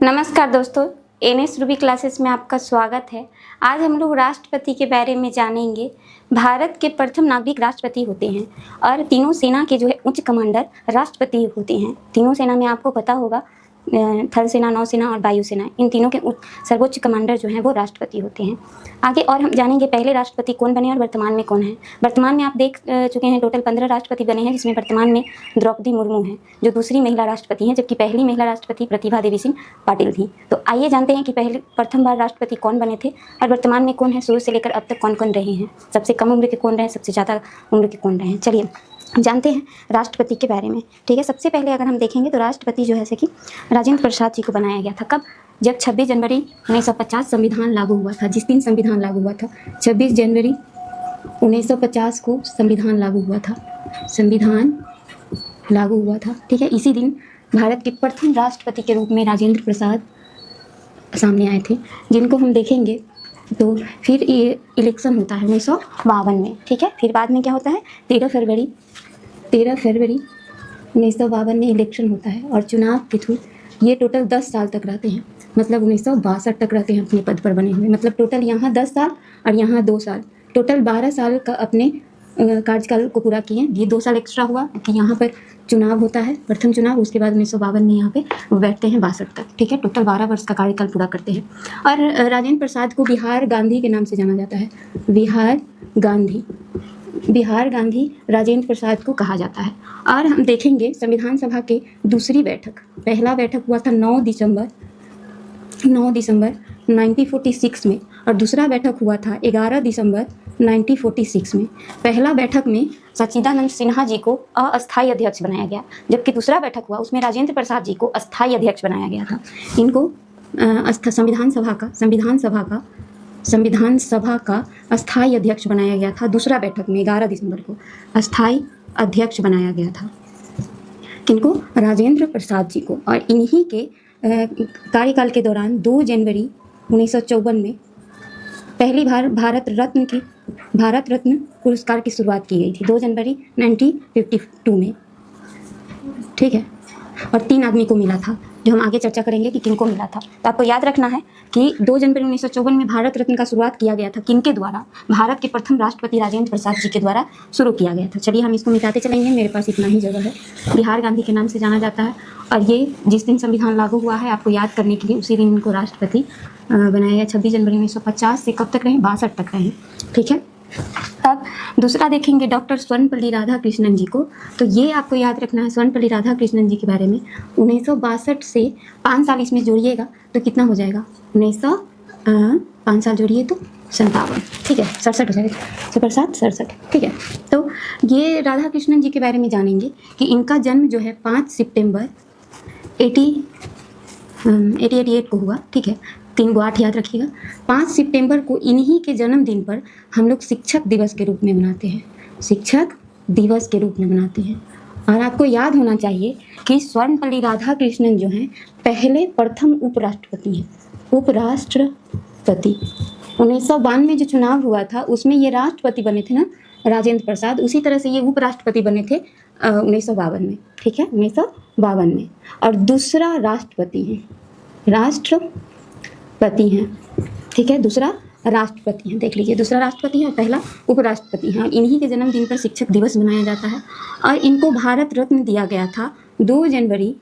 नमस्कार दोस्तों, NS Ruby classes में आपका स्वागत है। आज हम लोग राष्ट्रपति के बारे में जानेंगे। भारत के प्रथम नागरिक राष्ट्रपति होते हैं और तीनों सेना के जो है उच्च कमांडर राष्ट्रपति होते हैं। तीनों सेना में आपको पता होगा, थल सेना, नौसेना और वायुसेना, इन तीनों के सर्वोच्च कमांडर जो हैं वो राष्ट्रपति होते हैं। आगे और हम जानेंगे पहले राष्ट्रपति कौन बने और वर्तमान में कौन है। वर्तमान में आप देख चुके हैं टोटल 15 राष्ट्रपति बने हैं, जिसमें वर्तमान में द्रौपदी मुर्मू हैं जो दूसरी महिला राष्ट्रपति हैं, जबकि पहली महिला राष्ट्रपति प्रतिभा देवी सिंह पाटिल थी। तो आइए जानते हैं कि प्रथम बार राष्ट्रपति कौन बने थे और वर्तमान में कौन है, शुरू से लेकर अब तक कौन कौन रहे हैं, सबसे कम उम्र के कौन रहे, सबसे ज़्यादा उम्र के कौन रहे हैं। चलिए जानते हैं राष्ट्रपति के बारे में। ठीक है, सबसे पहले अगर हम देखेंगे तो राष्ट्रपति जो है कि राजेंद्र प्रसाद जी को बनाया गया था। कब? जब 26 जनवरी 1950 संविधान लागू हुआ था। जिस दिन संविधान लागू हुआ था 26 जनवरी 1950 को संविधान लागू हुआ था। संविधान लागू हुआ था, ठीक है। इसी दिन भारत के प्रथम राष्ट्रपति के रूप में राजेंद्र प्रसाद सामने आए थे, जिनको हम देखेंगे तो फिर ये इलेक्शन होता है 1952 में, ठीक है। फिर बाद में क्या होता है, 13 फरवरी 1952 में इलेक्शन होता है और चुनाव के थ्रू ये टोटल 10 साल तक रहते हैं, मतलब 1962 तक रहते हैं अपने पद पर बने हुए। मतलब टोटल यहाँ 10 साल और यहाँ 2 साल, टोटल 12 साल का अपने कार्यकाल को पूरा किए। ये 2 साल एक्स्ट्रा हुआ कि यहाँ पर चुनाव होता है, प्रथम चुनाव, उसके बाद 1952 में यहाँ पे वो बैठते हैं 62 तक, ठीक है। टोटल 12 वर्ष का कार्यकाल पूरा करते हैं। और राजेंद्र प्रसाद को बिहार गांधी के नाम से जाना जाता है। बिहार गांधी राजेंद्र प्रसाद को कहा जाता है। और हम देखेंगे संविधान सभा के दूसरी बैठक, पहला बैठक हुआ था 9 दिसंबर 1946 में और दूसरा बैठक हुआ था 11 दिसंबर 1946 में। पहला बैठक में सच्चिदानंद सिन्हा जी को अस्थायी अध्यक्ष बनाया गया, जबकि दूसरा बैठक हुआ उसमें राजेंद्र प्रसाद जी को अस्थायी अध्यक्ष बनाया गया था। इनको संविधान सभा का अस्थायी अध्यक्ष बनाया गया था। दूसरा बैठक में 11 दिसंबर को अस्थायी अध्यक्ष बनाया गया था। किनको? राजेंद्र प्रसाद जी को। और इन्हीं के कार्यकाल के दौरान 2 जनवरी 1954 में पहली बार भारत रत्न पुरस्कार की शुरुआत की गई थी, 2 जनवरी 1952 में, ठीक है। और 3 आदमी को मिला था, जो हम आगे चर्चा करेंगे कि किनको मिला था। तो आपको याद रखना है कि 2 जनवरी 1954 में भारत रत्न का शुरुआत किया गया था। किनके द्वारा? भारत के प्रथम राष्ट्रपति राजेंद्र प्रसाद जी के द्वारा शुरू किया गया था। चलिए हम इसको मिटाते चलेंगे, मेरे पास इतना ही जगह है। बिहार गांधी के नाम से जाना जाता है और ये जिस दिन संविधान लागू हुआ है आपको याद करने के लिए, उसी दिन इनको राष्ट्रपति बनाया गया। 26 जनवरी 1950 से कब तक रहे? 62 तक रहे, ठीक है। अब दूसरा देखेंगे डॉक्टर सर्वपल्ली राधाकृष्णन जी को। तो ये आपको याद रखना है सर्वपल्ली राधाकृष्णन जी के बारे में। 1962 से 5 साल इसमें जोड़िएगा तो कितना हो जाएगा? 5 साल जोड़िए तो 57, ठीक है, 67 हो जाएगा, 67, ठीक है। तो ये राधाकृष्णन जी के बारे में जानेंगे कि इनका जन्म जो है 5 सितंबर 1888 को हुआ, ठीक है। 3 को 8 याद रखिएगा। 5 सितंबर को इन्हीं के जन्मदिन पर हम लोग शिक्षक दिवस के रूप में मनाते हैं, शिक्षक दिवस के रूप में मनाते हैं। और आपको याद होना चाहिए कि सर्वपल्ली राधाकृष्णन जो हैं पहले प्रथम उपराष्ट्रपति हैं, उपराष्ट्रपति। 1952 में जो चुनाव हुआ था उसमें ये राष्ट्रपति बने थे ना, राजेंद्र प्रसाद, उसी तरह से ये उपराष्ट्रपति बने थे 1952 में, ठीक है, 1952 में। और दूसरा राष्ट्रपति हैं, ठीक है, दूसरा राष्ट्रपति हैं, देख लीजिए, दूसरा राष्ट्रपति है और पहला उपराष्ट्रपति हैं। और इन्हीं के जन्मदिन पर शिक्षक दिवस मनाया जाता है। और इनको भारत रत्न दिया गया था 2 जनवरी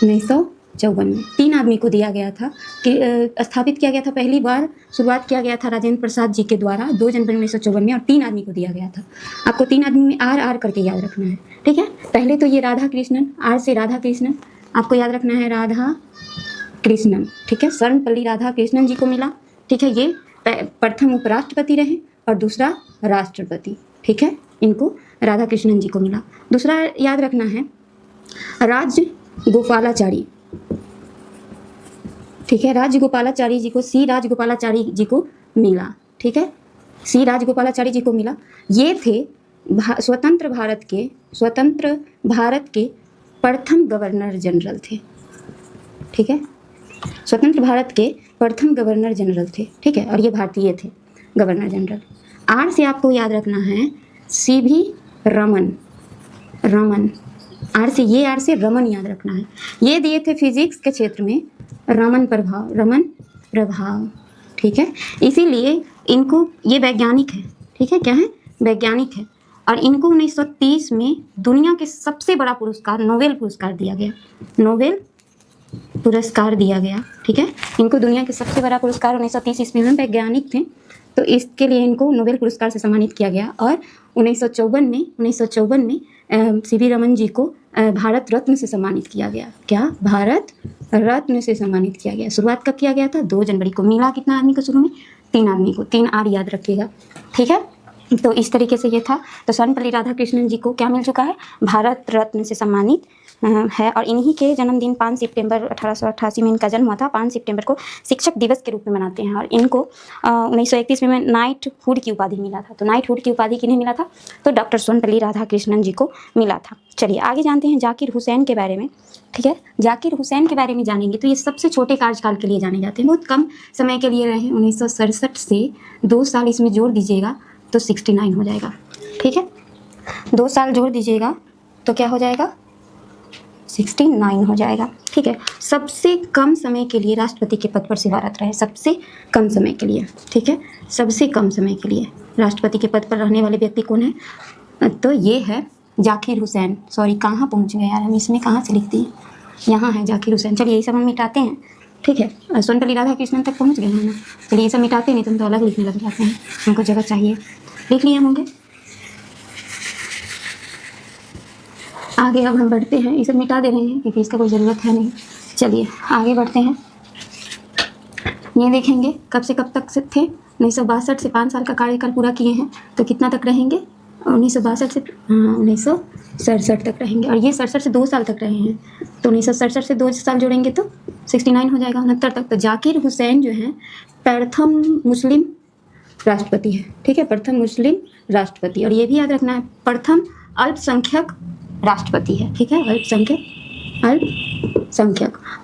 1954 में। 3 आदमी को दिया गया था कि स्थापित किया गया था, पहली बार शुरुआत किया गया था राजेंद्र प्रसाद जी के द्वारा 2 जनवरी 1954 में, और 3 आदमी को दिया गया था। आपको 3 आदमी में आर करके याद रखना है, ठीक है। पहले तो ये राधाकृष्णन, आर से राधाकृष्णन, आपको याद रखना है राधाकृष्णन, ठीक है। सर्वपल्ली राधाकृष्णन जी को मिला, ठीक है। ये प्रथम उपराष्ट्रपति रहे और दूसरा राष्ट्रपति, ठीक है, इनको राधाकृष्णन जी को मिला। दूसरा याद रखना है राजगोपालाचारी, ठीक है, राजगोपालाचारी जी को, सी राजगोपालाचारी जी को मिला, ठीक है, सी राजगोपालाचारी जी को मिला। ये थे स्वतंत्र भारत के प्रथम गवर्नर जनरल थे, ठीक है, स्वतंत्र भारत के प्रथम गवर्नर जनरल थे, ठीक है। और ये भारतीय थे गवर्नर जनरल। आर से आपको याद रखना है सीवी रमन, आर से रमन याद रखना है। ये दिए थे फिजिक्स के क्षेत्र में रमन प्रभाव, ठीक है। इसीलिए इनको, ये वैज्ञानिक है, ठीक है, क्या है, वैज्ञानिक है। और इनको 1930 में दुनिया के सबसे बड़ा पुरस्कार नोबेल पुरस्कार दिया गया, नोबेल पुरस्कार दिया गया, ठीक है। इनको दुनिया के सबसे बड़ा पुरस्कार 1930 ईस्वी में, वैज्ञानिक थे तो इसके लिए इनको नोबेल पुरस्कार से सम्मानित किया गया। और 1954 में सीवी रमन जी को भारत रत्न से सम्मानित किया गया। क्या, भारत रत्न से सम्मानित किया गया। शुरुआत कब किया गया था? 2 जनवरी को। मिला कितना आदमी को शुरू में? 3 आदमी को। 3 आर याद रखिएगा, ठीक है। तो इस तरीके से ये था। तो सर्वपल्ली राधाकृष्णन जी को क्या मिल चुका है? भारत रत्न से सम्मानित है। और इन्हीं के जन्मदिन 5 सितंबर 1888 में इनका जन्म हुआ था। 5 सितंबर को शिक्षक दिवस के रूप में मनाते हैं। और इनको 1931 में नाइट हुड की उपाधि मिला था। तो नाइट हुड की उपाधि किन्हें मिला था? तो डॉक्टर सर्वपल्ली राधाकृष्णन जी को मिला था। चलिए आगे जानते हैं जाकिर हुसैन के बारे में, ठीक है। जाकिर हुसैन के बारे में जानेंगे तो ये सबसे छोटे कार्यकाल के लिए जाने जाते हैं, बहुत कम समय के लिए रहे। 1967 से 2 साल इसमें जोड़ दीजिएगा तो 69 हो जाएगा, ठीक है। 2 साल जोड़ दीजिएगा तो क्या हो जाएगा? 69 हो जाएगा, ठीक है। सबसे कम समय के लिए राष्ट्रपति के पद पर सेवारत रहे, सबसे कम समय के लिए, ठीक है। सबसे कम समय के लिए राष्ट्रपति के पद पर रहने वाले व्यक्ति कौन है? तो ये है जाकिर हुसैन। सॉरी, कहाँ पहुँच गए यार, हम इसमें कहाँ से लिखते हैं? यहाँ है जाकिर हुसैन। चलिए ये सब हम मिटाते हैं, ठीक है। सर्वपल्ली राधाकृष्णन तक पहुँच गए हैं ना। चलिए ये सब मिटाते नहीं, तुम तो अलग लिखने लग जाते हैं, हमको जगह चाहिए। लिख लिए होंगे। आगे अब हम बढ़ते हैं, ये सब मिटा दे रहे हैं क्योंकि इसका कोई ज़रूरत है नहीं। चलिए आगे बढ़ते हैं। ये देखेंगे कब से कब तक से थे? 1962 से 5 साल का कार्यकाल पूरा किए हैं। तो कितना तक रहेंगे? 1962 से 1967 तक रहेंगे। और ये 67 से 2 साल तक रहे हैं। तो 1967 से 2 साल जोड़ेंगे तो 69 हो जाएगा, 69 तक। तो जाकिर हुसैन जो है प्रथम मुस्लिम राष्ट्रपति है, ठीक है। प्रथम मुस्लिम राष्ट्रपति। और ये भी याद रखना है प्रथम अल्पसंख्यक राष्ट्रपति है, ठीक है। अल्पसंख्यक।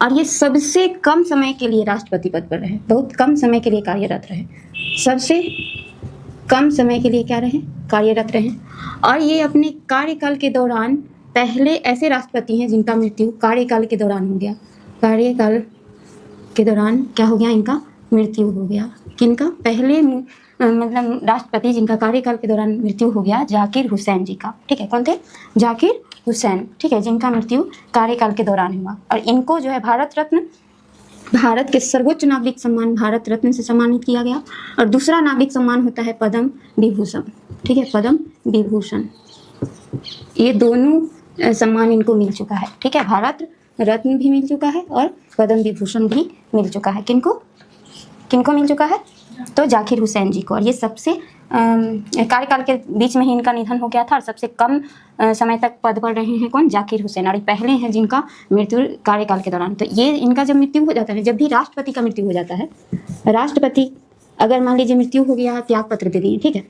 और ये सबसे कम समय के लिए राष्ट्रपति पद पर रहे, बहुत कम समय के लिए कार्यरत रहे, सबसे कम समय के लिए क्या रहे? कार्यरत रहे। और ये अपने कार्यकाल के दौरान पहले ऐसे राष्ट्रपति हैं जिनका मृत्यु कार्यकाल के दौरान हो गया। कार्यकाल के दौरान क्या हो गया? इनका मृत्यु हो गया। किनका? पहले मतलब राष्ट्रपति जिनका कार्यकाल के दौरान मृत्यु हो गया, जाकिर हुसैन जी का, ठीक है। कौन थे? जाकिर हुसैन, ठीक है, जिनका मृत्यु कार्यकाल के दौरान हुआ। और इनको जो है भारत रत्न, भारत के सर्वोच्च नागरिक सम्मान भारत रत्न से सम्मानित किया गया। और दूसरा नागरिक सम्मान होता है पद्म विभूषण, ठीक है, पद्म विभूषण। ये दोनों सम्मान इनको मिल चुका है, ठीक है। भारत रत्न भी मिल चुका है और पद्म विभूषण भी मिल चुका है। किनको किनको मिल चुका है? तो जाकिर हुसैन जी को। और ये सबसे कार्यकाल के बीच में ही इनका निधन हो गया था। और सबसे कम समय तक पद पर रहे हैं कौन? जाकिर हुसैन। और ये पहले हैं जिनका मृत्यु कार्यकाल के दौरान। तो ये इनका जब मृत्यु हो जाता है, जब भी राष्ट्रपति का मृत्यु हो जाता है, राष्ट्रपति अगर मान लीजिए मृत्यु हो गया, त्याग पत्र दे दिए, ठीक है।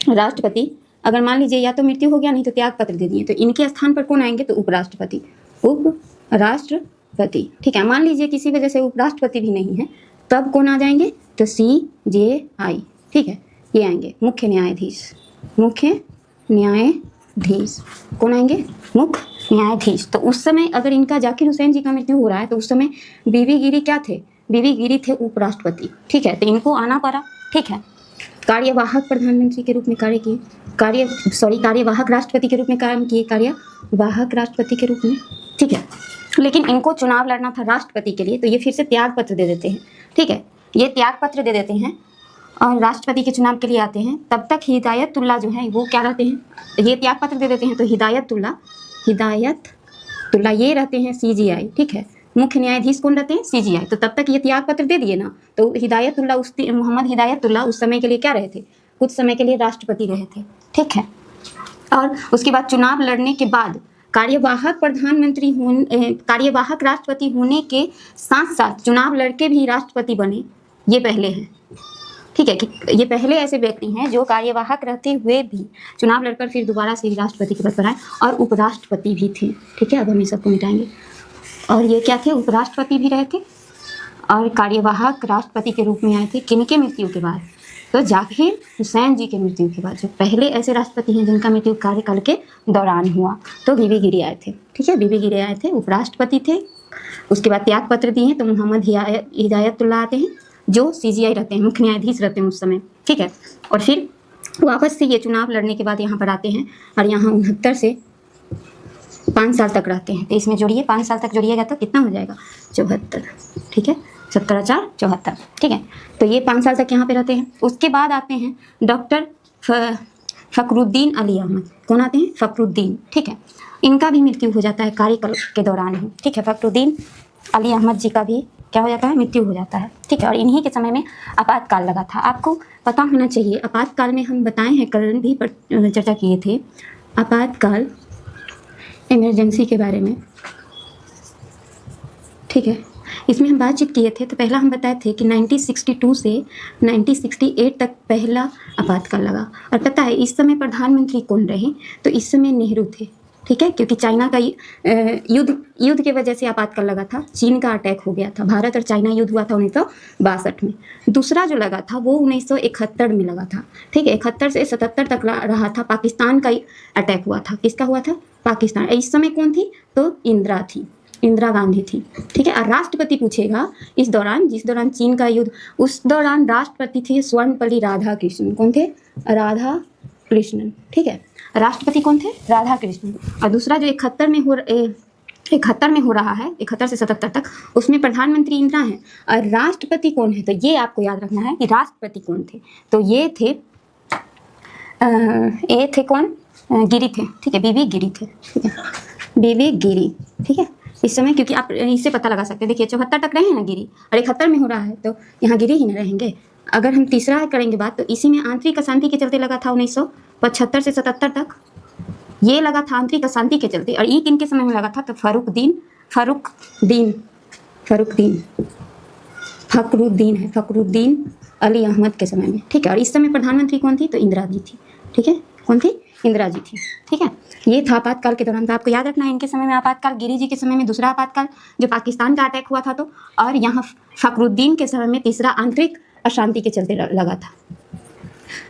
राष्ट्रपति अगर मान लीजिए या तो मृत्यु हो गया, नहीं तो त्याग पत्र दे दिए, तो इनके स्थान पर कौन आएंगे? तो उपराष्ट्रपति, उपराष्ट्रपति, ठीक है। मान लीजिए किसी वजह से उपराष्ट्रपति भी नहीं है, तब कौन आ जाएंगे? तो CJI, ठीक है, ये आएंगे मुख्य न्यायाधीश। मुख्य न्यायाधीश कौन आएंगे? मुख्य न्यायाधीश। तो उस समय अगर इनका जाकिर हुसैन जी का मृत्यु हो रहा है तो उस समय बीवी गिरी क्या थे? बीवी गिरी थे उपराष्ट्रपति, ठीक है। तो इनको आना पड़ा, ठीक है। कार्यवाहक प्रधानमंत्री के रूप में कार्य किए, कार्यवाहक राष्ट्रपति के रूप में काम किए, कार्यवाहक राष्ट्रपति के रूप में, ठीक है। लेकिन इनको चुनाव लड़ना था राष्ट्रपति के लिए, तो ये फिर से त्याग पत्र दे देते हैं, ठीक है। ये त्याग पत्र दे देते हैं और राष्ट्रपति के चुनाव के लिए आते हैं। तब तक हिदायतुल्ला जो है वो क्या रहते हैं? ये त्याग पत्र दे देते हैं तो हिदायतुल्ला ये रहते हैं CJI, ठीक है। मुख्य न्यायाधीश कौन रहते हैं? CJI। तो तब तक ये त्याग पत्र दे दिए ना, तो मोहम्मद हिदायतुल्ला उस समय के लिए क्या रहे थे? कुछ समय के लिए राष्ट्रपति रहे थे, ठीक है। और उसके बाद चुनाव लड़ने के बाद कार्यवाहक राष्ट्रपति होने के साथ साथ चुनाव लड़के भी राष्ट्रपति बने, ये पहले हैं, ठीक है। कि ये पहले ऐसे व्यक्ति हैं जो कार्यवाहक रहते हुए भी चुनाव लड़कर फिर दोबारा से राष्ट्रपति के पद पर आए और उपराष्ट्रपति भी थे, ठीक है। अब हम ये सबको मिटाएंगे। और ये क्या थे? उपराष्ट्रपति भी रहे थे और कार्यवाहक राष्ट्रपति के रूप में आए थे। किनके मृत्यु के बाद? तो जाकिर हुसैन जी की मृत्यु के बाद जो पहले ऐसे राष्ट्रपति हैं जिनका मृत्यु कार्यकाल के दौरान हुआ, तो बीबी गिरी आए थे। ठीक है, बीबी गिरी आए थे, उपराष्ट्रपति थे। उसके बाद त्याग पत्र दिए तो मोहम्मद हिदायतुल्लाह आते हैं जो CGI रहते हैं, मुख्य न्यायाधीश रहते हैं उस समय। ठीक है, और फिर वापस से ये चुनाव लड़ने के बाद यहाँ पर आते हैं और यहाँ 69 से 5 साल तक रहते हैं। तो इसमें जोड़िए, 5 साल तक जोड़िएगा तो कितना हो जाएगा, 74। ठीक है, 70 4 74। ठीक है, तो ये 5 साल तक यहाँ पे रहते हैं। उसके बाद आते हैं डॉक्टर फ़खरुद्दीन अली अहमद। कौन आते हैं, फ़खरुद्दीन। ठीक है, इनका भी मृत्यु हो जाता है कार्यकाल के दौरान ही। ठीक है, फ़खरुद्दीन अली अहमद जी का भी क्या हो जाता है, मृत्यु हो जाता है। ठीक है, और इन्हीं के समय में आपातकाल लगा था। आपको पता होना चाहिए, आपातकाल में हम बताए हैं, कल भी चर्चा किए थे आपातकाल इमरजेंसी के बारे में। ठीक है, इसमें हम बातचीत किए थे। तो पहला हम बताए थे कि 1962 से 1968 तक पहला आपातकाल लगा। और पता है इस समय प्रधानमंत्री कौन रहे, तो इस समय नेहरू थे। ठीक है, क्योंकि चाइना का युद्ध की वजह से आपातकाल लगा था। चीन का अटैक हो गया था, भारत और चाइना युद्ध हुआ था 1962 में। दूसरा जो लगा था वो 1971 में लगा था। ठीक है, 71 से 77 तक रहा था। पाकिस्तान का अटैक हुआ था। किसका हुआ था, पाकिस्तान। इस समय कौन थी, तो इंदिरा थी, इंदिरा गांधी थी। ठीक है, और राष्ट्रपति पूछेगा इस दौरान, जिस दौरान चीन का युद्ध, उस दौरान राष्ट्रपति थे स्वर्णपल्ली राधाकृष्णन। कौन थे, राधा कृष्णन। ठीक है, राष्ट्रपति कौन थे, राधा कृष्णन। और दूसरा जो 71 में हो रहा है, 71 से 77 तक, उसमें प्रधानमंत्री इंदिरा हैं और राष्ट्रपति कौन है, तो ये आपको याद रखना है कि राष्ट्रपति कौन थे। तो ये थे कौन, गिरी थे। ठीक है, बीबी गिरी थे। ठीक है, बीबी गिरी। ठीक है, इस समय क्योंकि आप इससे पता लगा सकते हैं, देखिए 74 तक रहे हैं ना गिरी, और 71 में हो रहा है तो यहाँ गिरी ही ना रहेंगे। अगर हम तीसरा करेंगे बात, तो इसी में आंतरिक अशांति के चलते लगा था 1975 से 77 तक। ये लगा था आंतरिक अशांति के चलते। और ये किनके समय में लगा था, तो फ़खरुद्दीन अली अहमद के समय में। ठीक है, और इस समय प्रधानमंत्री कौन थी, तो इंदिरा जी थी। ठीक है, कौन थी, इंदिरा जी थी। ठीक है, ये था आपातकाल के दौरान। तो आपको याद रखना है इनके समय में आपातकाल, गिरी जी के समय में दूसरा आपातकाल जो पाकिस्तान का अटैक हुआ था, तो और यहाँ फ़खरुद्दीन के समय में तीसरा आंतरिक अशांति के चलते लगा था,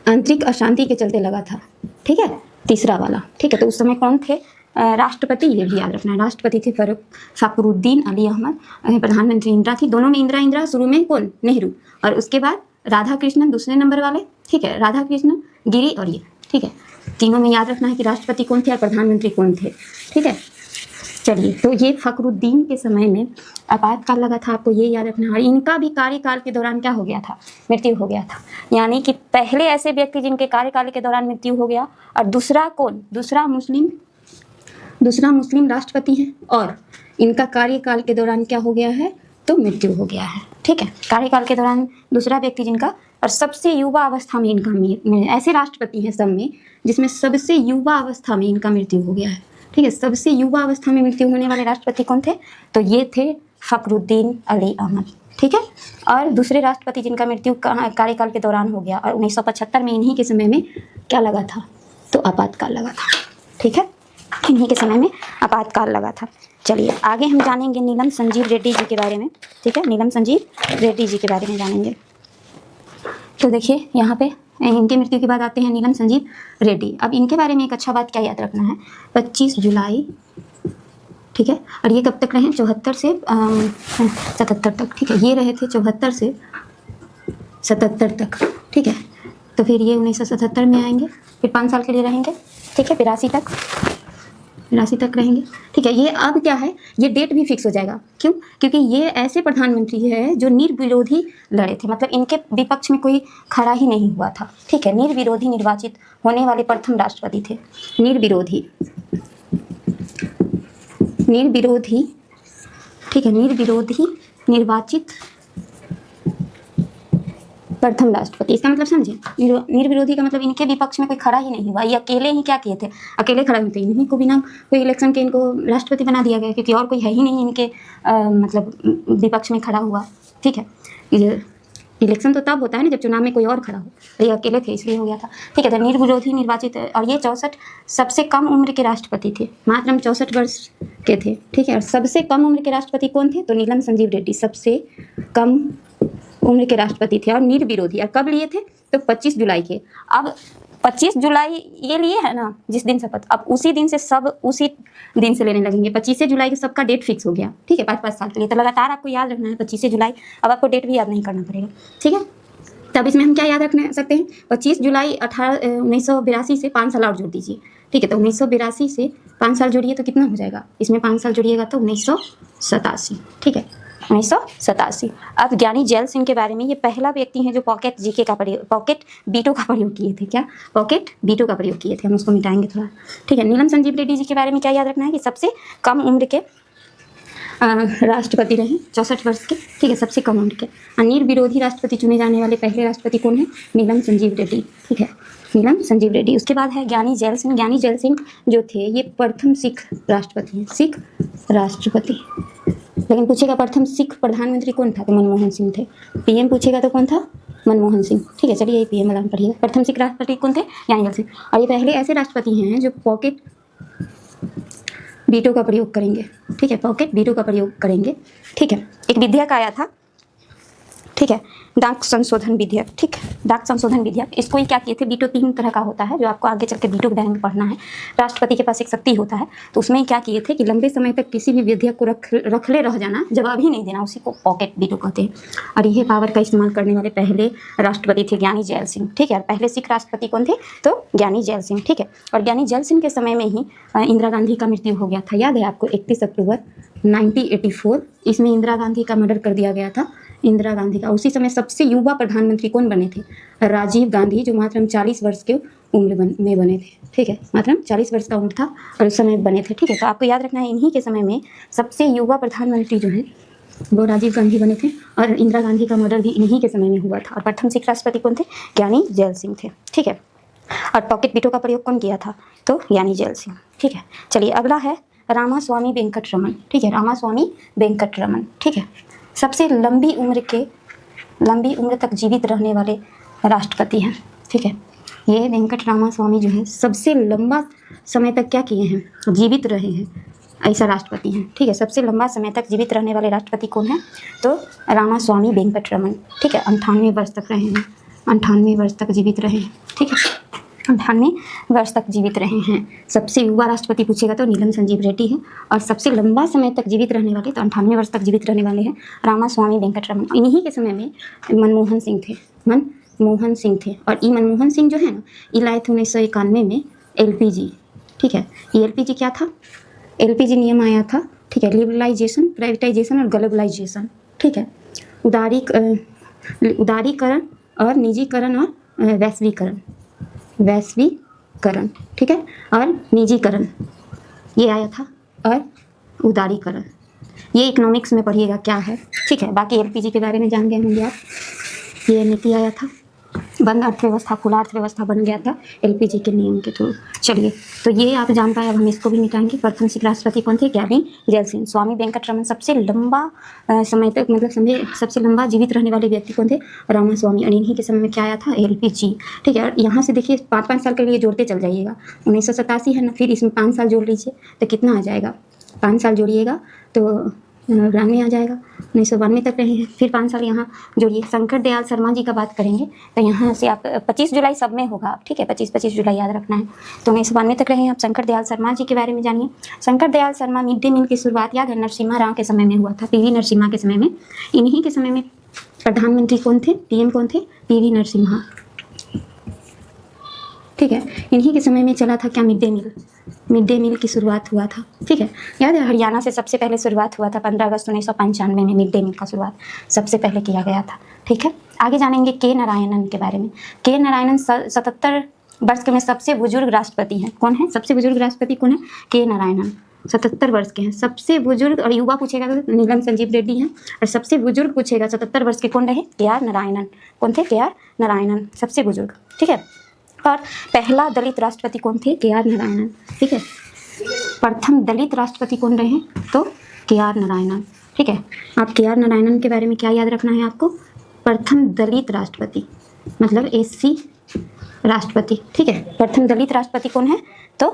आंतरिक अशांति के चलते लगा था। ठीक है, तीसरा वाला। ठीक है, तो उस समय कौन थे, राष्ट्रपति, ये भी याद रखना है, राष्ट्रपति थे फ़खरुद्दीन अली अहमद, प्रधानमंत्री इंदिरा थी। दोनों में इंदिरा शुरू में कौन, नेहरू, और उसके बाद राधा कृष्णन दूसरे नंबर वाले। ठीक है, राधा कृष्णन, गिरी और ये। ठीक है, तीनों में याद रखना है कि राष्ट्रपति कौन थे और प्रधानमंत्री कौन थे। ठीक है, चलिए, तो ये फ़खरुद्दीन के समय में आपातकाल लगा था, आपको ये याद रखना है। और इनका भी कार्यकाल के दौरान क्या हो गया था, मृत्यु हो गया था। यानी कि पहले ऐसे व्यक्ति जिनके कार्यकाल के दौरान मृत्यु हो गया, और दूसरा कौन, दूसरा मुस्लिम राष्ट्रपति हैं, और इनका कार्यकाल के दौरान क्या हो गया है, तो मृत्यु हो गया है। ठीक है, कार्यकाल के दौरान दूसरा व्यक्ति जिनका, और सबसे युवा अवस्था में इनका, ऐसे राष्ट्रपति हैं सब में जिसमें सबसे युवा अवस्था में इनका मृत्यु हो गया है। ठीक है, सबसे युवा अवस्था में मृत्यु होने वाले राष्ट्रपति कौन थे, तो ये थे फ़खरुद्दीन अली अहमद। ठीक है, और दूसरे राष्ट्रपति जिनका मृत्यु कार्यकाल के दौरान हो गया, और 1975 में इन्हीं के समय में क्या लगा था, तो आपातकाल लगा था। ठीक है, इन्हीं के समय में आपातकाल लगा था। चलिए आगे हम जानेंगे नीलम संजीव रेड्डी जी के बारे में। ठीक है, नीलम संजीव रेड्डी जी के बारे में जानेंगे। तो देखिए यहाँ पे इनके मृत्यु के बाद आते हैं नीलम संजीव रेड्डी। अब इनके बारे में एक अच्छा बात क्या याद रखना है, 25 जुलाई। ठीक है, और ये कब तक रहे, 74 से 77 तक। ठीक है, ये रहे थे 74 से 77 तक। ठीक है, तो फिर ये 1977 में आएंगे, फिर 5 साल के लिए रहेंगे। ठीक है, 82 तक रहेंगे। ठीक है, ये अब क्या है, ये डेट भी फिक्स हो जाएगा। क्यों, क्योंकि ये ऐसे प्रधानमंत्री है जो निर्विरोधी लड़े थे, मतलब इनके विपक्ष में कोई खड़ा ही नहीं हुआ था। ठीक है, निर्विरोधी निर्वाचित होने वाले प्रथम राष्ट्रपति थे, निर्विरोधी। ठीक है, निर्विरोधी निर्वाचित प्रथम राष्ट्रपति। इसका मतलब समझे, निर्विरोधी का मतलब इनके विपक्ष में कोई खड़ा ही नहीं हुआ। ये अकेले ही क्या किए थे, अकेले खड़े हुए थे। इन्हीं को बिना कोई इलेक्शन के इनको राष्ट्रपति बना दिया गया, क्योंकि और कोई है ही नहीं इनके मतलब विपक्ष में खड़ा हुआ। ठीक है, ये इलेक्शन तो तब होता है ना जब चुनाव में कोई और खड़ा हो, ये अकेले थे इसलिए हो गया था। ठीक है, तो निर्विरोधी निर्वाचित, और ये 64 सबसे कम उम्र के राष्ट्रपति थे, मात्र 64 वर्ष के थे। ठीक है, और सबसे कम उम्र के राष्ट्रपति कौन थे, तो नीलम संजीव रेड्डी सबसे कम उम्र के राष्ट्रपति थे और निर्विरोधी। और कब लिए थे? तो 25 जुलाई के। अब 25 जुलाई ये लिए है ना जिस दिन शपथ, अब उसी दिन से सब उसी दिन से लेने लगेंगे। 25 जुलाई के सबका डेट फिक्स हो गया, ठीक है, 5-5 साल के लिए। तो लगातार आपको याद रखना है 25 जुलाई। अब आपको डेट भी याद नहीं करना पड़ेगा, ठीक है। तब इसमें हम क्या याद रख सकते हैं? 25 जुलाई 1982 से 5 साल और जोड़ दीजिए, ठीक है। तो 1982 से 5 साल जोड़िए तो कितना हो जाएगा? इसमें 5 साल जोड़िएगा तो 1987, ठीक है, 1987। अब ज्ञानी जैल सिंह के बारे में, ये पहला व्यक्ति है जो पॉकेट जीके का प्रयोग, पॉकेट बीटो का प्रयोग किए थे। क्या? पॉकेट बीटो का प्रयोग किए थे। हम उसको मिटाएंगे थोड़ा, ठीक है। नीलम संजीव रेड्डी जी के बारे में क्या याद रखना है कि सबसे कम उम्र के राष्ट्रपति रहे, 64 वर्ष के, ठीक है, सबसे कम उम्र के। निर्विरोधी राष्ट्रपति चुने जाने वाले पहले राष्ट्रपति कौन है? नीलम संजीव रेड्डी, ठीक है, नीलम संजीव रेड्डी। उसके बाद है ज्ञानी जैल सिंह। ज्ञानी जैल सिंह जो थे ये प्रथम सिख राष्ट्रपति हैं, सिख राष्ट्रपति। लेकिन पूछेगा प्रथम सिख प्रधानमंत्री कौन था? तो मनमोहन सिंह थे। पीएम पूछेगा तो कौन था? मनमोहन सिंह, ठीक है। चलिए ये पीएम वाला पढ़िएगा। प्रथम सिख राष्ट्रपति कौन थे? ज्ञानी जैल सिंह। और ये पहले ऐसे राष्ट्रपति हैं जो पॉकेट बीटो का प्रयोग करेंगे, ठीक है, पॉकेट बीटो का प्रयोग करेंगे, ठीक है। एक विधेयक आया था, ठीक है, डाक संशोधन विधेयक, ठीक है, डाक संशोधन विधेयक। इसको ही क्या किए थे? बीटो 3 तरह का होता है जो आपको आगे चल के बीटो के बारे में पढ़ना है। राष्ट्रपति के पास एक शक्ति होता है, तो उसमें क्या किए थे कि लंबे समय तक किसी भी विधेयक को रखले रह जाना, जवाब ही नहीं देना, उसी को पॉकेट बीटो कहते हैं। और यह पावर का इस्तेमाल करने वाले पहले राष्ट्रपति थे ज्ञानी जैल सिंह, ठीक है। और पहले सिख राष्ट्रपति कौन थे? तो ज्ञानी जैल सिंह, ठीक है। और ज्ञानी जैल सिंह के समय में ही इंदिरा गांधी का मृत्यु हो गया था। याद है आपको? 31 अक्टूबर 1984 इसमें इंदिरा गांधी का मर्डर कर दिया गया था, इंदिरा गांधी का। उसी समय सबसे युवा प्रधानमंत्री कौन बने थे? राजीव गांधी, जो मात्र 40 वर्ष के उम्र में बने थे, ठीक है, मात्र 40 वर्ष का उम्र था और उस समय बने थे, ठीक है। तो आपको याद रखना है इन्हीं के समय में सबसे युवा प्रधानमंत्री जो है वो राजीव गांधी बने थे और इंदिरा गांधी का मर्डर भी इन्हीं के समय में हुआ था। और प्रथम सिख राष्ट्रपति कौन थे? ज्ञानी जैल सिंह थे, ठीक है। और पॉकेट बीटो का प्रयोग कौन किया था? तो ज्ञानी जैल सिंह, ठीक है। चलिए अगला है रामास्वामी वेंकटरमन, ठीक है, रामास्वामी वेंकटरमन, ठीक है। सबसे लंबी उम्र तक जीवित रहने वाले राष्ट्रपति हैं, ठीक है। ये वेंकट रामास्वामी जो है सबसे लंबा समय तक क्या किए हैं? जीवित रहे हैं, ऐसा राष्ट्रपति हैं, ठीक है। सबसे लंबा समय तक जीवित रहने वाले राष्ट्रपति कौन है? तो रामास्वामी वेंकटरमन, ठीक है। 98 वर्ष तक रहे हैं, 98 वर्ष तक जीवित रहे हैं, ठीक है, 98 वर्ष तक जीवित रहे हैं। सबसे युवा राष्ट्रपति पूछेगा तो नीलम संजीव रेड्डी है। और सबसे लंबा समय तक जीवित रहने वाले, तो 98 वर्ष तक जीवित रहने वाले हैं रामास्वामी वेंकटरमन। इन्हीं के समय में मनमोहन सिंह थे, मनमोहन सिंह थे। और ई मनमोहन सिंह जो है ना, ये लाए थे 1991 में एलपीजी, ठीक है। ये एलपीजी क्या था? एलपीजी नियम आया था, ठीक है, लिबरलाइजेशन, प्राइवेटाइजेशन और ग्लोबलाइजेशन, ठीक है। उदारीकरण और निजीकरण और वैश्वीकरण, ठीक है, और निजीकरण ये आया था, और उदारीकरण ये इकोनॉमिक्स में पढ़िएगा क्या है, ठीक है। बाकी एलपीजी के बारे में जान गए होंगे आप। ये नीति आया था, बंद अर्थव्यवस्था खुला अर्थव्यवस्था बन गया था एलपीजी के नियम के थ्रू। चलिए तो ये आप जान पाए, अब हम इसको भी मिटाएंगे। प्रथम सिख राष्ट्रपति कौन थे? ज्ञानी जैल सिंह। स्वामी वेंकटरमन सबसे लंबा समय तक, मतलब सबसे लंबा जीवित रहने वाले व्यक्ति कौन थे? रामास्वामी। और इन्हीं के समय में क्या आया था? एलपीजी, ठीक है। और यहाँ से देखिए 5-5 साल के लिए जोड़ते चल जाइएगा। 1987 है ना, फिर इसमें 5 साल जोड़ लीजिए तो कितना आ जाएगा? 5 साल जोड़िएगा तो 92 आ जाएगा। 1992 तक रहे हैं, फिर 5 साल यहाँ जोड़िए। शंकर दयाल शर्मा जी का बात करेंगे तो यहाँ से आप 25 जुलाई सब में होगा, ठीक है, 25 जुलाई याद रखना है। तो 1992 तक रहे हैं। आप शंकर दयाल शर्मा जी के बारे में जानिए। Shankar Dayal Sharma mid day meal की शुरुआत याद है नरसिम्हा राव के समय में हुआ था, पीवी नरसिम्हा के समय में। इन्हीं के समय में प्रधानमंत्री कौन थे? पीएम कौन थे? पीवी नरसिम्हा, ठीक है। इन्हीं के समय में चला था क्या? मिड डे मील की शुरुआत हुआ था, ठीक है। याद है हरियाणा से सबसे पहले शुरुआत हुआ था 15 अगस्त 1995 में। मिड डे मील का शुरुआत सबसे पहले किया गया था, ठीक है। आगे जानेंगे के नारायणन के बारे में। के नारायणन 77 वर्ष के में सबसे बुजुर्ग राष्ट्रपति हैं। कौन है सबसे बुजुर्ग राष्ट्रपति? कौन है? के नारायणन, 77 वर्ष के हैं, सबसे बुजुर्ग। और युवा पूछेगा तो नीलम संजीव रेड्डी हैं। और सबसे बुजुर्ग पूछेगा 77 वर्ष के कौन रहे? के आर नारायणन। कौन थे? के आर नारायणन, सबसे बुजुर्ग, ठीक है। और पहला दलित राष्ट्रपति कौन थे? के आर नारायणन, ठीक है। प्रथम दलित राष्ट्रपति कौन रहे? तो के आर नारायणन, ठीक है। आप के आर नारायणन के बारे में क्या याद रखना है आपको? प्रथम दलित राष्ट्रपति मतलब एससी राष्ट्रपति, ठीक है। प्रथम दलित राष्ट्रपति कौन है? तो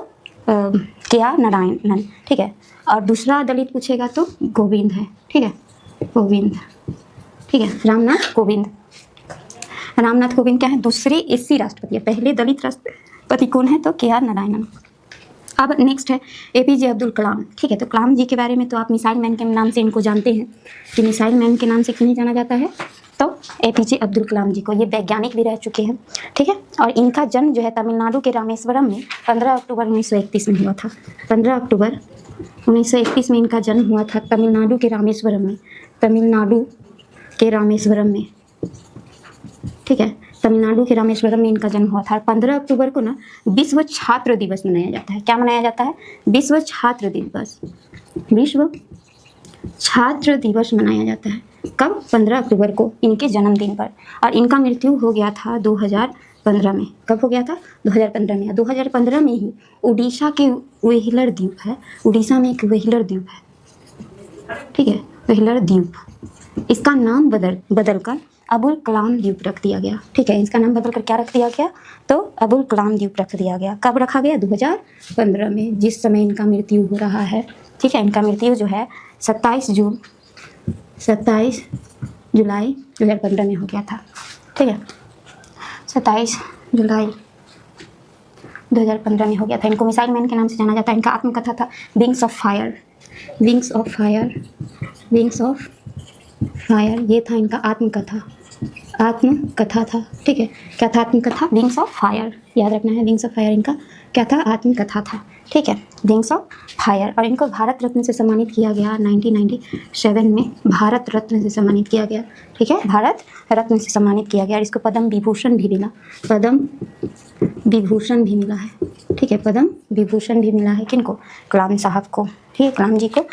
के आर नारायणन, ठीक है। और दूसरा दलित पूछेगा तो गोविंद है, ठीक है, गोविंद, ठीक है। रामनाथ कोविंद, रामनाथ कोविंद क्या है? दूसरे एससी राष्ट्रपति है। पहले दलित राष्ट्रपति कौन है? तो KR नारायणन। अब नेक्स्ट है APJ अब्दुल कलाम। ठीक है, तो कलाम जी के बारे में तो आप मिसाइल मैन के नाम से इनको जानते हैं कि मिसाइल मैन के नाम से किन्हें जाना जाता है? तो APJ अब्दुल कलाम जी को। ये वैज्ञानिक भी रह चुके हैं। ठीक है, और इनका जन्म जो है तमिलनाडु के रामेश्वरम में 15 अक्टूबर 1931 में हुआ था। 15 अक्टूबर 1931 में इनका जन्म हुआ था तमिलनाडु के रामेश्वरम में, तमिलनाडु के रामेश्वरम में। ठीक है, तमिलनाडु के रामेश्वरम में इनका जन्म हुआ था। 15 अक्टूबर को ना विश्व छात्र दिवस मनाया जाता है। क्या मनाया जाता है? विश्व छात्र दिवस। विश्व छात्र दिवस मनाया जाता है कब? 15 अक्टूबर को, इनके जन्मदिन पर। और इनका मृत्यु हो गया था 2015 में। कब हो गया था? 2015 में। 2015 में ही उड़ीसा के व्हीलर द्वीप है, उड़ीसा में एक व्हीलर द्वीप है। ठीक है, व्हीलर द्वीप, इसका नाम बदलकर अबुल कलाम द्वीप रख दिया गया। ठीक है, इसका नाम बदलकर क्या रख दिया गया? तो अबुल कलाम द्वीप रख दिया गया। कब रखा गया? 2015 में, जिस समय इनका मृत्यु हो रहा है। ठीक है, इनका मृत्यु जो है 27 जुलाई 2015 में हो गया था। ठीक है, 27 जुलाई 2015 में हो गया था। इनको मिसाइल मैन के नाम से जाना जाता है। इनका आत्मकथा था wings of fire, wings of fire, wings of fire. ये था इनका आत्मकथा, आत्मकथा था। ठीक है, क्या था? आत्मकथा, विंग्स ऑफ फायर। याद रखना है, विंग्स ऑफ फायर इनका क्या था? आत्मकथा था। ठीक है, विंग्स ऑफ फायर। और इनको भारत रत्न से सम्मानित किया गया 1997 में, भारत रत्न से सम्मानित किया गया। ठीक है, भारत रत्न से सम्मानित किया गया। और इसको पद्म विभूषण भी मिला, पद्म विभूषण भी मिला है। ठीक है, पद्म विभूषण भी मिला है किनको? कलाम साहब को। ठीक है, कलाम जी को।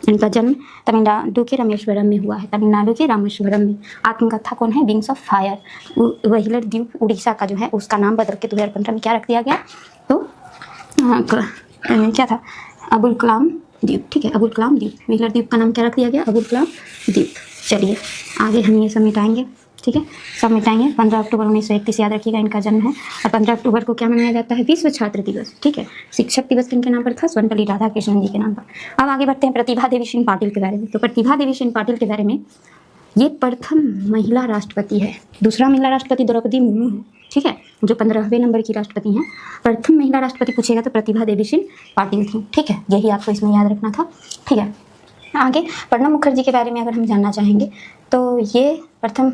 इनका जन्म तमिलनाडु के रामेश्वरम में हुआ है, तमिलनाडु के रामेश्वरम में। आत्मकथा कौन है? Wings of fire. व्हीलर द्वीप उड़ीसा का जो है उसका नाम बदल के 2015 में क्या रख दिया गया? तो क्या था? अबुल कलाम द्वीप। ठीक है, अबुल कलाम द्वीप। व्हीलर द्वीप का नाम क्या रख दिया गया? अबुल कलाम द्वीप। चलिए आगे हम ये सब मिटाएंगे। ठीक है, सब मिटाएंगे। 15 अक्टूबर 1931 याद रखिएगा इनका जन्म है। और 15 अक्टूबर को क्या मनाया जाता है? विश्व छात्र दिवस। ठीक है, शिक्षक दिवस किनके नाम पर था? सर्वपल्ली राधाकृष्णन जी के नाम पर। अब आगे बढ़ते हैं प्रतिभा देवी सिंह पाटिल के बारे में। तो प्रतिभा देवी सिंह पाटिल के बारे में, ये प्रथम महिला राष्ट्रपति है। दूसरा महिला राष्ट्रपति द्रौपदी मुर्मू है। ठीक है, जो 15वें नंबर की राष्ट्रपति हैं। प्रथम महिला राष्ट्रपति पूछेगा तो प्रतिभा देवी सिंह पाटिल थी। ठीक है, यही आपको इसमें याद रखना था। ठीक है, आगे प्रणब मुखर्जी के बारे में अगर हम जानना चाहेंगे तो ये प्रथम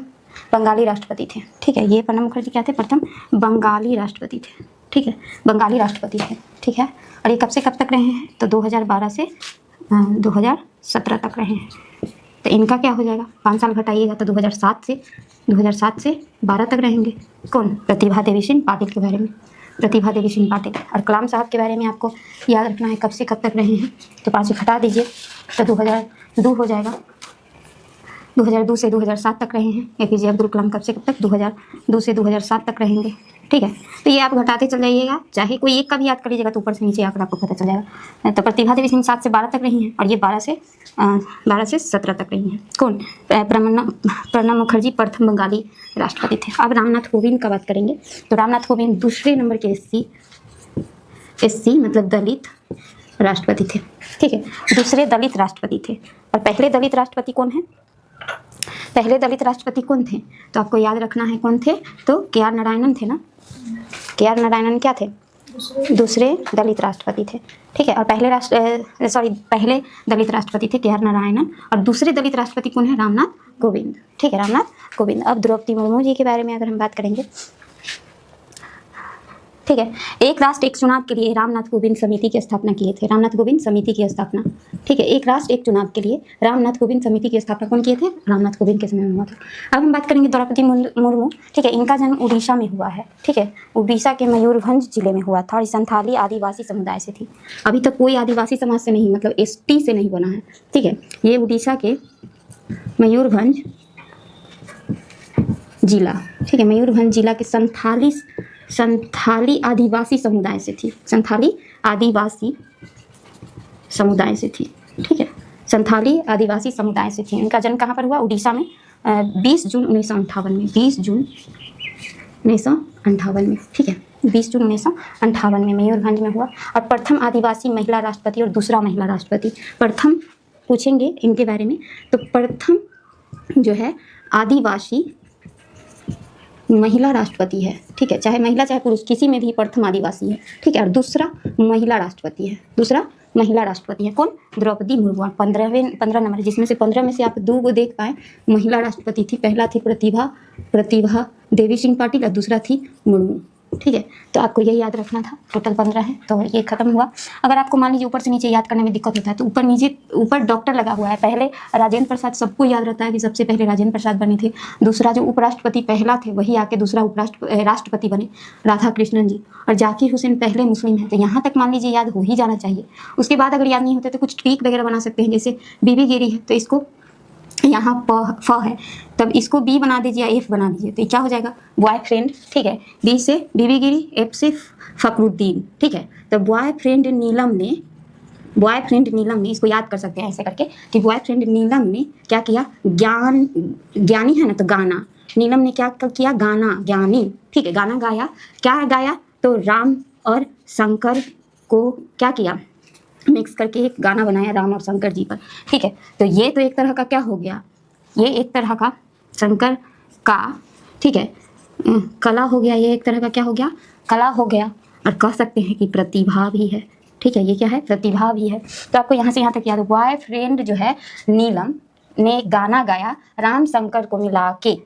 बंगाली राष्ट्रपति थे। ठीक है, ये प्रणब मुखर्जी क्या थे? प्रथम बंगाली राष्ट्रपति थे। ठीक है, बंगाली राष्ट्रपति थे। ठीक है, और ये कब से कब तक रहे हैं? तो 2012 से 2017 तक रहे हैं। तो इनका क्या हो जाएगा? 5 साल घटाइएगा तो 2007 से 12 तक रहेंगे। कौन? प्रतिभा देवी सिंह पाटिल के बारे में, प्रतिभा देवी सिंह पाटिल। और कलाम साहब के बारे में आपको याद रखना है कब से कब तक रहे हैं। तो 5 घटा दीजिए तो 2002 हो जाएगा। 2002 से 2007 तक रहे हैं। APJ अब्दुल कलाम कब से कब तक? 2002 से 2007 तक रहेंगे। ठीक है, तो ये आप घटाते चल जाइएगा, चाहे कोई एक का भी याद कर लीजिएगा तो ऊपर से नीचे आकर आपको पता चल जाएगा। तो प्रतिभा देवी सिंह 7 से 12 तक रही हैं और ये 12 से 17 तक रही हैं। कौन? प्रणब मुखर्जी प्रथम बंगाली राष्ट्रपति थे। अब रामनाथ कोविंद का बात करेंगे। तो रामनाथ कोविंद दूसरे नंबर के एससी मतलब दलित राष्ट्रपति थे। ठीक है, दूसरे दलित राष्ट्रपति थे। और पहले दलित राष्ट्रपति कौन है? पहले दलित राष्ट्रपति कौन थे? तो आपको याद रखना है कौन थे? तो KR नारायणन थे ना। KR नारायणन क्या थे? दूसरे दलित राष्ट्रपति थे। ठीक है, और पहले दलित राष्ट्रपति थे KR नारायणन और दूसरे दलित राष्ट्रपति कौन है? रामनाथ कोविंद। ठीक है, रामनाथ कोविंद। अब द्रौपदी मुर्मू जी के बारे में अगर हम बात करेंगे, ठीक है, एक राष्ट्र एक चुनाव के लिए रामनाथ कोविंद समिति की स्थापना किए थे। रामनाथ कोविंद समिति की स्थापना, ठीक है, एक राष्ट्र एक चुनाव के लिए रामनाथ कोविंद समिति की स्थापना कौन किए थे? रामनाथ कोविंद के समय में हुआ था। अब हम बात करेंगे द्रौपदी मुर्मू। ठीक है, इनका जन्म उड़ीसा में हुआ है। ठीक है, उड़ीसा के मयूरभंज जिले में हुआ था और संथाली आदिवासी समुदाय से थी। अभी तक कोई आदिवासी समाज से नहीं, मतलब ST से नहीं बना है। ठीक है, ये उड़ीसा के मयूरभंज जिला, ठीक है, मयूरभंज जिला के संथाली आदिवासी समुदाय से थी। संथाली आदिवासी समुदाय से थी। ठीक है, संथाली आदिवासी समुदाय से थी। इनका जन्म कहाँ पर हुआ? उड़ीसा में 20 जून 1958 में। 20 जून 1958 में। ठीक है, 20 जून 1958 में मयूरभंज में हुआ। और प्रथम आदिवासी महिला राष्ट्रपति और दूसरा महिला राष्ट्रपति। प्रथम पूछेंगे इनके बारे में तो प्रथम जो है आदिवासी महिला राष्ट्रपति है, ठीक है, चाहे महिला चाहे पुरुष किसी में भी प्रथम आदिवासी है, ठीक है। और दूसरा महिला राष्ट्रपति है, दूसरा महिला राष्ट्रपति है कौन? द्रौपदी मुर्मू। 15 नंबर है, जिसमें से 15 में से आप 2 को देख पाए महिला राष्ट्रपति थी। पहला थी प्रतिभा देवी सिंह पाटिल और दूसरा थी मुर्मू, ठीक है। तो आपको यही याद रखना था। टोटल 15 है, तो ये खत्म हुआ। अगर आपको मान लीजिए ऊपर से नीचे याद करने में दिक्कत होता है तो ऊपर डॉक्टर लगा हुआ है। पहले राजेंद्र प्रसाद, सबको याद रहता है कि सबसे पहले राजेंद्र प्रसाद बने थे। दूसरा जो उपराष्ट्रपति पहला थे वही आके दूसरा राष्ट्रपति बने, राधा कृष्णन जी। और जाकिर हुसैन पहले मुस्लिम है, तो यहाँ तक मान लीजिए याद हो ही जाना चाहिए। उसके बाद अगर याद नहीं होता तो कुछ ट्रिक वगैरह बना सकते हैं, जैसे बीबी गिरी है तो इसको यहाँ फ है, तब इसको बी बना दीजिए या एफ बना दीजिए, तो क्या हो जाएगा? बॉयफ्रेंड, ठीक है। बी से बीबी गिरी, एफ से फखरुद्दीन, ठीक है। तो बॉयफ्रेंड नीलम ने इसको याद कर सकते हैं ऐसे करके कि बॉयफ्रेंड नीलम ने क्या किया? ज्ञानी है ना, तो गाना, नीलम ने क्या किया? गाना, ज्ञानी, ठीक है, गाना गाया। क्या गाया? तो राम और शंकर को क्या किया? मिक्स करके एक गाना बनाया राम और शंकर जी पर, ठीक है। तो ये तो एक तरह का क्या हो गया? ये एक तरह का शंकर का, ठीक है, कला हो गया। ये एक तरह का क्या हो गया? कला हो गया। और कह सकते हैं कि प्रतिभा भी है, ठीक है। ये क्या है? प्रतिभा भी है। तो आपको यहाँ से यहाँ तक याद हो, बॉयफ्रेंड जो है नीलम ने गाना गाया राम शंकर को मिला के,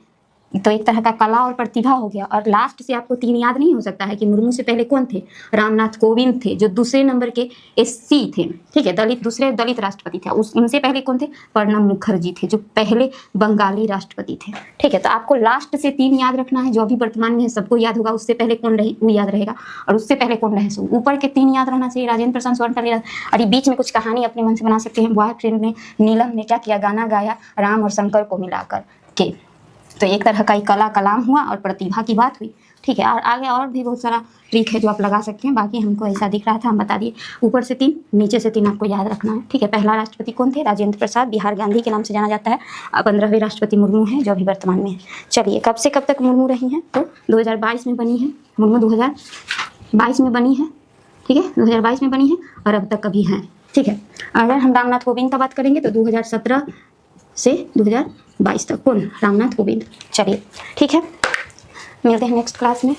तो एक तरह का कला और प्रतिभा हो गया। और लास्ट से आपको 3 याद नहीं हो सकता है कि मुर्मू से पहले कौन थे? रामनाथ कोविंद थे, जो दूसरे नंबर के एससी थे, ठीक है, दूसरे दलित राष्ट्रपति थे। उनसे पहले कौन थे? प्रणब मुखर्जी थे, जो पहले बंगाली राष्ट्रपति थे, ठीक है। तो आपको लास्ट से 3 याद रखना है, जो अभी वर्तमान में है सबको याद होगा। उससे पहले कौन रहे वो याद रहेगा, और उससे पहले कौन रहे सो ऊपर के 3 याद रहना चाहिए। राजेंद्र प्रसाद, स्वर्णपल्ली, और ये बीच में कुछ कहानी अपने मन से बना सकते हैं। बॉयफ्रेंड ने नीलम ने क्या किया? गाना गाया राम और शंकर को मिलाकर के। तो एक तरह का ही कलाम हुआ और प्रतिभा की बात हुई, ठीक है। और आगे और भी बहुत सारा ट्रिक है जो आप लगा सकते हैं, बाकी हमको ऐसा दिख रहा था, हम बता दिए। ऊपर से 3, नीचे से 3 आपको याद रखना है, ठीक है। पहला राष्ट्रपति कौन थे? राजेंद्र प्रसाद, बिहार गांधी के नाम से जाना जाता है। 15वें राष्ट्रपति मुर्मू हैं, जो अभी वर्तमान में है। चलिए, कब से कब तक मुर्मू रही हैं? तो 2022 में बनी है मुर्मू, 2022 में बनी है, ठीक है, 2022 में बनी है, और अब तक कभी हैं, ठीक है। अगर हम रामनाथ कोविंद का बात करेंगे तो 2017 से 2022 तक कौन? रामनाथ कोविंद। चलिए, ठीक है, मिलते हैं नेक्स्ट क्लास में।